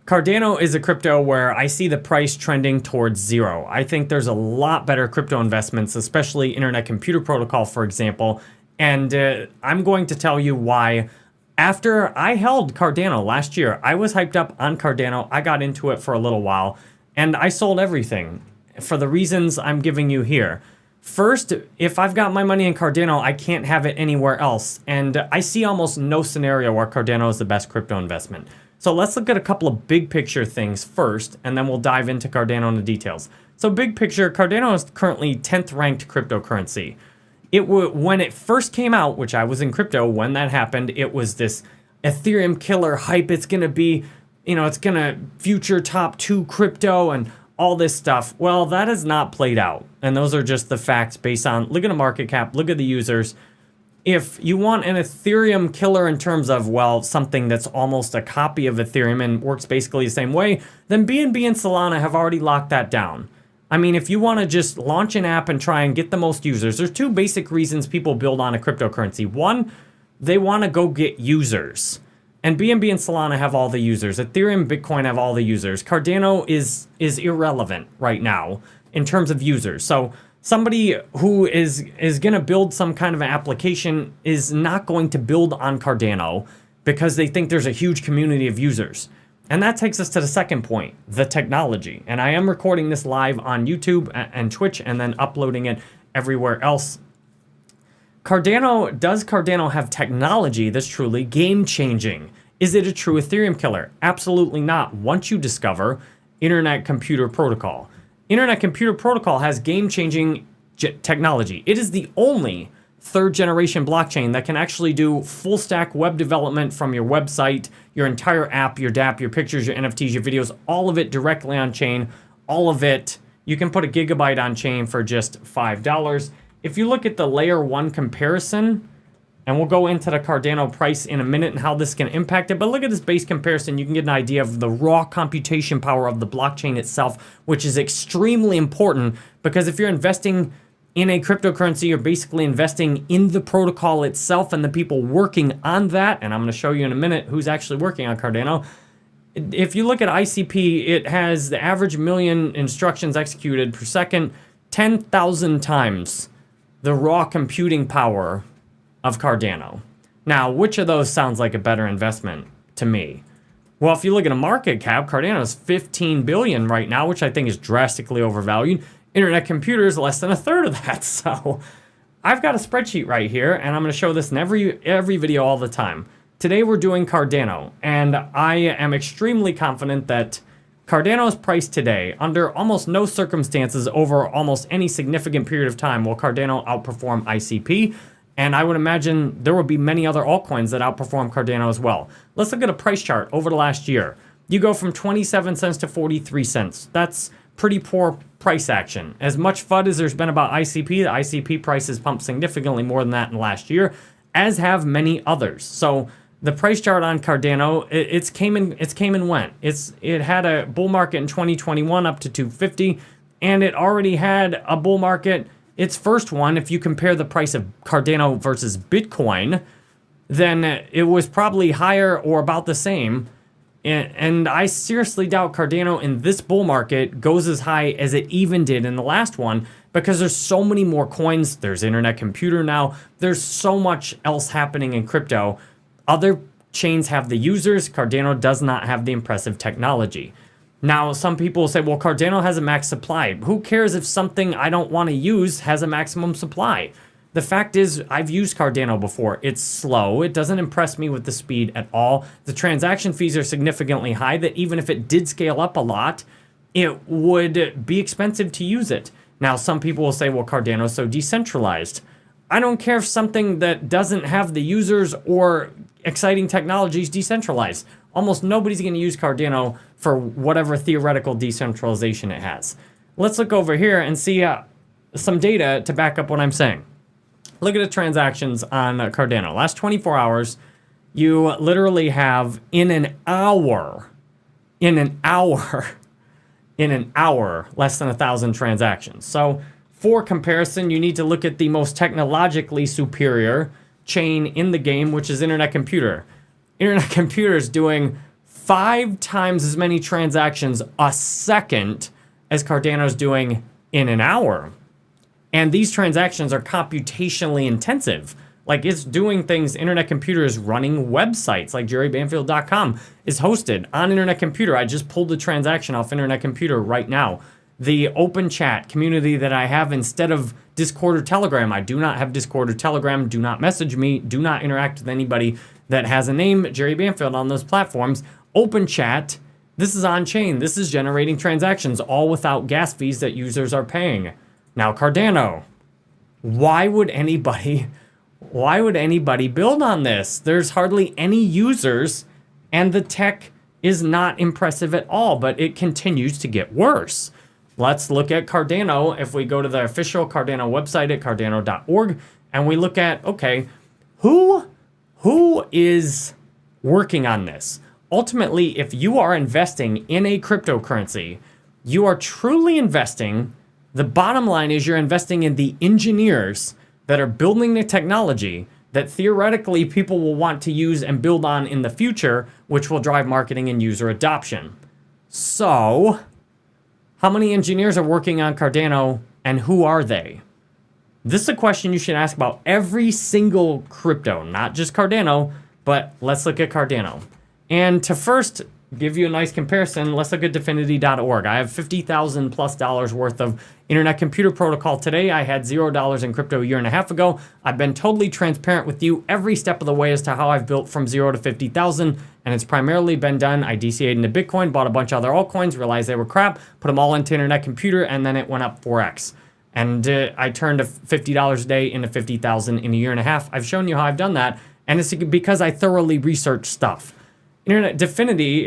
Cardano is a crypto where I see the price trending towards zero. I think there's a lot better crypto investments, especially Internet Computer Protocol, for example. And I'm going to tell you why. After I held Cardano last year, I was hyped up on Cardano. I got into it for a little while, and I sold everything for the reasons I'm giving you here. First, if I've got my money in Cardano, I can't have it anywhere else. And I see almost no scenario where Cardano is the best crypto investment. So let's look at a couple of big picture things first, and then we'll dive into Cardano and the details. So big picture, Cardano is currently 10th ranked cryptocurrency. When it first came out, which I was in crypto when that happened, it was this Ethereum killer hype. It's going to be, it's going to future top 2 crypto and all this stuff. Well, that has not played out. And those are just the facts based on, look at the market cap, look at the users. If you want an Ethereum killer in terms of, well, something that's almost a copy of Ethereum and works basically the same way, then BNB and Solana have already locked that down. I mean, if you want to just launch an app and try and get the most users, there's 2 basic reasons people build on a cryptocurrency. One, they want to go get users. And BNB and Solana have all the users. Ethereum, Bitcoin have all the users. Cardano is irrelevant right now in terms of users. So somebody who is going to build some kind of an application is not going to build on Cardano because they think there's a huge community of users. And that takes us to the second point, the technology. And I am recording this live on YouTube and Twitch and then uploading it everywhere else. Does Cardano have technology that's truly game-changing? Is it a true Ethereum killer? Absolutely not. Once you discover Internet Computer Protocol. Internet Computer Protocol has game-changing technology. It is the only 3rd-generation blockchain that can actually do full-stack web development from your website, your entire app, your dApp, your pictures, your NFTs, your videos, all of it directly on-chain, all of it. You can put a gigabyte on-chain for just $5. If you look at the layer 1 comparison, and we'll go into the Cardano price in a minute and how this can impact it, but look at this base comparison. You can get an idea of the raw computation power of the blockchain itself, which is extremely important because if you're investing in a cryptocurrency, you're basically investing in the protocol itself and the people working on that. And I'm going to show you in a minute who's actually working on Cardano. If you look at ICP, it has the average million instructions executed per second, 10,000 times the raw computing power of Cardano. Now, which of those sounds like a better investment to me? Well, if you look at a market cap, Cardano is 15 billion right now, which I think is drastically overvalued. Internet Computer is less than a third of that. So I've got a spreadsheet right here, and I'm going to show this in every video all the time. Today we're doing Cardano, and I am extremely confident that Cardano's price today, under almost no circumstances over almost any significant period of time, will Cardano outperform ICP. And I would imagine there will be many other altcoins that outperform Cardano as well. Let's look at a price chart over the last year. You go from 27 cents to 43 cents. That's pretty poor price action. As much FUD as there's been about ICP, the ICP price has pumped significantly more than that in the last year, as have many others. So the price chart on Cardano, it came and went. It had a bull market in 2021 up to 250, and it already had a bull market. Its first one, if you compare the price of Cardano versus Bitcoin, then it was probably higher or about the same. And I seriously doubt Cardano in this bull market goes as high as it even did in the last one because there's so many more coins. There's Internet Computer now. There's so much else happening in crypto. Other chains have the users. Cardano does not have the impressive technology. Now, some people will say, well, Cardano has a max supply. Who cares if something I don't want to use has a maximum supply? The fact is, I've used Cardano before. It's slow. It doesn't impress me with the speed at all. The transaction fees are significantly high that even if it did scale up a lot, it would be expensive to use it. Now, some people will say, well, Cardano is so decentralized. I don't care if something that doesn't have the users or exciting technologies decentralized. Almost nobody's going to use Cardano for whatever theoretical decentralization it has. Let's look over here and see some data to back up what I'm saying. Look at the transactions on Cardano. Last 24 hours, you literally have in an hour, less than 1,000 transactions. So for comparison, you need to look at the most technologically superior chain in the game, which is Internet Computer. Internet Computer is doing 5 times as many transactions a second as Cardano's doing in an hour. And these transactions are computationally intensive. Like, it's doing things, Internet Computer is running websites, like jerrybanfield.com is hosted on Internet Computer. I just pulled the transaction off Internet Computer right now. The open chat community that I have instead of Discord or Telegram. I do not have Discord or Telegram. Do not message me. Do not interact with anybody that has a name, Jerry Banfield, on those platforms. Open chat, this is on-chain. This is generating transactions, all without gas fees that users are paying. Now, Cardano, why would anybody build on this? There's hardly any users, and the tech is not impressive at all, but it continues to get worse. Let's look at Cardano. If we go to the official Cardano website at cardano.org, and we look at, okay, who is working on this? Ultimately, if you are investing in a cryptocurrency, you are truly investing. The bottom line is you're investing in the engineers that are building the technology that theoretically people will want to use and build on in the future, which will drive marketing and user adoption. So, how many engineers are working on Cardano, and who are they? This is a question you should ask about every single crypto, not just Cardano, but let's look at Cardano. And to first give you a nice comparison, let's look at Dfinity.org. I have $50,000 plus worth of Internet Computer Protocol today. I had $0 in crypto a year and a half ago. I've been totally transparent with you every step of the way as to how I've built from 0 to 50,000, and it's primarily been done. I DCA'd into Bitcoin, bought a bunch of other altcoins, realized they were crap, put them all into Internet Computer, and then it went up 4x. And I turned $50 a day into 50,000 in a year and a half. I've shown you how I've done that, and it's because I thoroughly researched stuff. Dfinity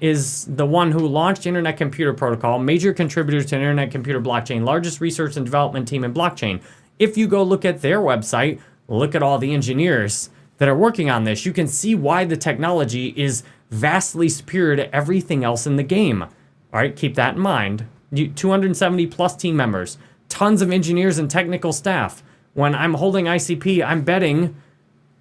is the one who launched Internet Computer Protocol, major contributor to Internet Computer Blockchain, largest research and development team in blockchain. If you go look at their website, look at all the engineers that are working on this, you can see why the technology is vastly superior to everything else in the game. All right, keep that in mind. 270 plus team members, tons of engineers and technical staff. When I'm holding ICP,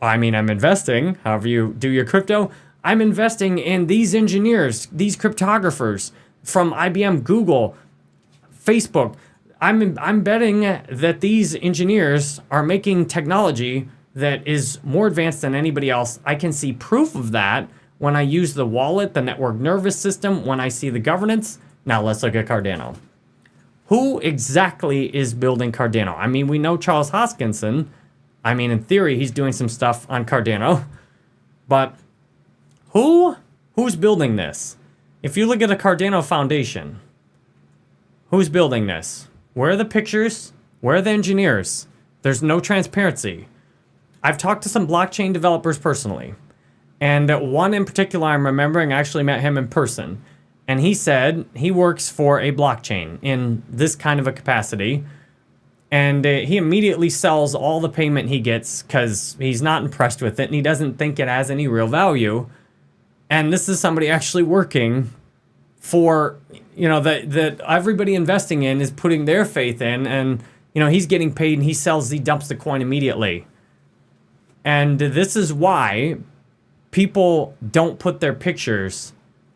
I'm investing, however you do your crypto, I'm investing in these engineers, these cryptographers from IBM, Google, Facebook. I'm betting that these engineers are making technology that is more advanced than anybody else. I can see proof of that when I use the wallet, the network nervous system, when I see the governance. Now let's look at Cardano. Who exactly is building Cardano? I mean, we know Charles Hoskinson. I mean, in theory, he's doing some stuff on Cardano, but who's building this? If you look at the Cardano Foundation, who's building this? Where are the pictures? Where are the engineers? There's no transparency. I've talked to some blockchain developers personally, and one in particular I'm remembering, I actually met him in person, and he said he works for a blockchain in this kind of a capacity, and he immediately sells all the payment he gets because he's not impressed with it and he doesn't think it has any real value. And this is somebody actually working for, that everybody investing in is putting their faith in, and, he's getting paid and he dumps the coin immediately. And this is why people don't put their pictures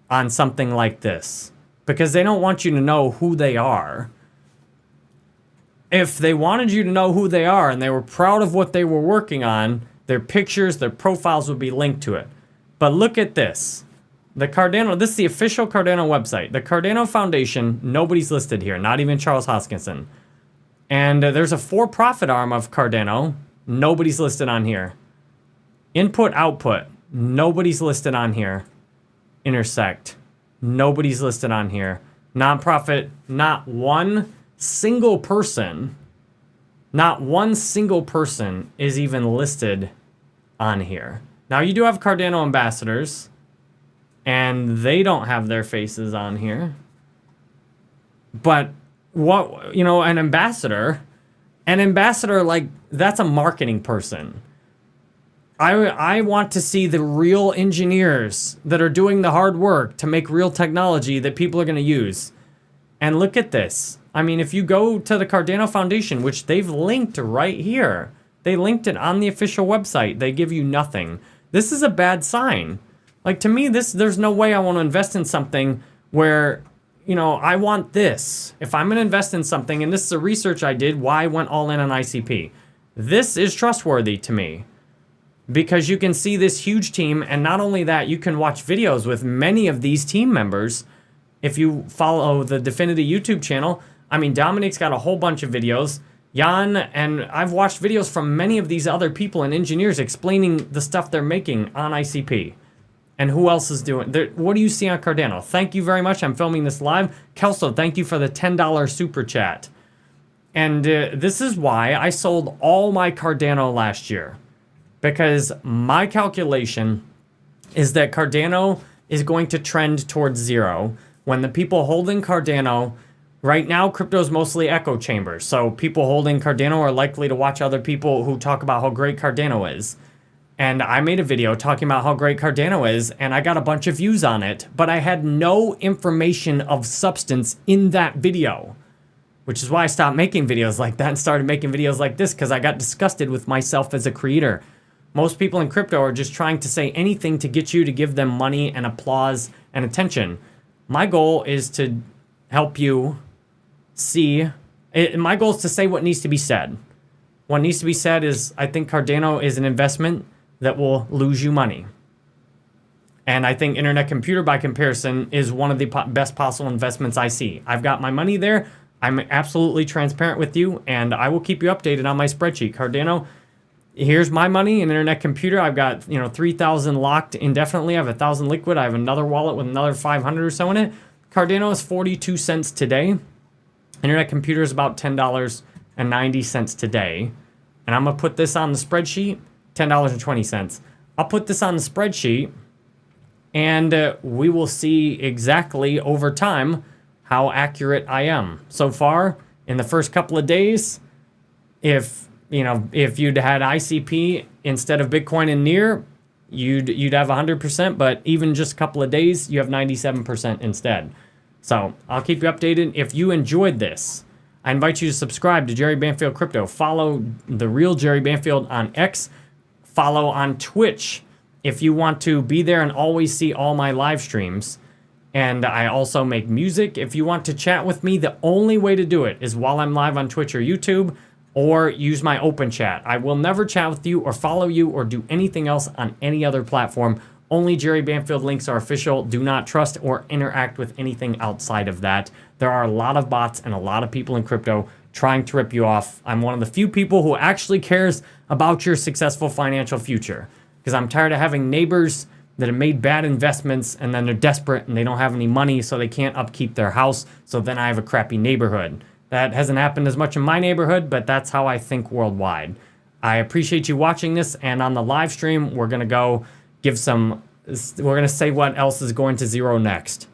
on something like this, because they don't want you to know who they are. If they wanted you to know who they are and they were proud of what they were working on, their pictures, their profiles would be linked to it. But look at this. This is the official Cardano website. The Cardano Foundation, nobody's listed here, not even Charles Hoskinson. And there's a for-profit arm of Cardano, nobody's listed on here. Input, output, nobody's listed on here. Intersect, nobody's listed on here. Nonprofit, not one single person is even listed on here. Now, you do have Cardano ambassadors, and they don't have their faces on here. But an ambassador, that's a marketing person. I want to see the real engineers that are doing the hard work to make real technology that people are going to use. And look at this. I mean, if you go to the Cardano Foundation, which they've linked right here, they linked it on the official website, they give you nothing. This is a bad sign. Like, to me, there's no way I want to invest in something where, I want this. If I'm going to invest in something, and this is a research I did, why I went all in on ICP. This is trustworthy to me because you can see this huge team, and not only that, you can watch videos with many of these team members. If you follow the Definity YouTube channel, I mean, Dominic's got a whole bunch of videos. Jan, and I've watched videos from many of these other people and engineers explaining the stuff they're making on ICP. And who else is doing? What do you see on Cardano? Thank you very much. I'm filming this live. Kelso, thank you for the $10 super chat. And this is why I sold all my Cardano last year. Because my calculation is that Cardano is going to trend towards zero. When the people holding Cardano, right now, crypto is mostly echo chambers. So people holding Cardano are likely to watch other people who talk about how great Cardano is. And I made a video talking about how great Cardano is, and I got a bunch of views on it, but I had no information of substance in that video, which is why I stopped making videos like that and started making videos like this, because I got disgusted with myself as a creator. Most people in crypto are just trying to say anything to get you to give them money and applause and attention. My goal is to help you see, my goal is to say what needs to be said. What needs to be said is, I think Cardano is an investment that will lose you money. And I think Internet Computer, by comparison, is one of the best possible investments I see. I've got my money there. I'm absolutely transparent with you, and I will keep you updated on my spreadsheet. Cardano, here's my money in Internet Computer. I've got 3,000 locked indefinitely. I have 1,000 liquid. I have another wallet with another 500 or so in it. Cardano is 42 cents today. Internet Computer is about $10.90 today. And I'm going to put this on the spreadsheet. $10.20. I'll put this on the spreadsheet, and we will see exactly over time how accurate I am. So far, in the first couple of days, if you'd had ICP instead of Bitcoin and Near, you'd have 100%, but even just a couple of days, you have 97% instead. So I'll keep you updated. If you enjoyed this, I invite you to subscribe to Jerry Banfield Crypto. Follow the real Jerry Banfield on X. Follow on Twitch if you want to be there and always see all my live streams. And I also make music. If you want to chat with me, the only way to do it is while I'm live on Twitch or YouTube, or use my open chat. I will never chat with you or follow you or do anything else on any other platform. Only Jerry Banfield links are official. Do not trust or interact with anything outside of that. There are a lot of bots and a lot of people in crypto trying to rip you off. I'm one of the few people who actually cares about your successful financial future, because I'm tired of having neighbors that have made bad investments and then they're desperate and they don't have any money, so they can't upkeep their house. So then I have a crappy neighborhood. That hasn't happened as much in my neighborhood, but that's how I think worldwide. I appreciate you watching this, and on the live stream, we're going to say what else is going to zero next.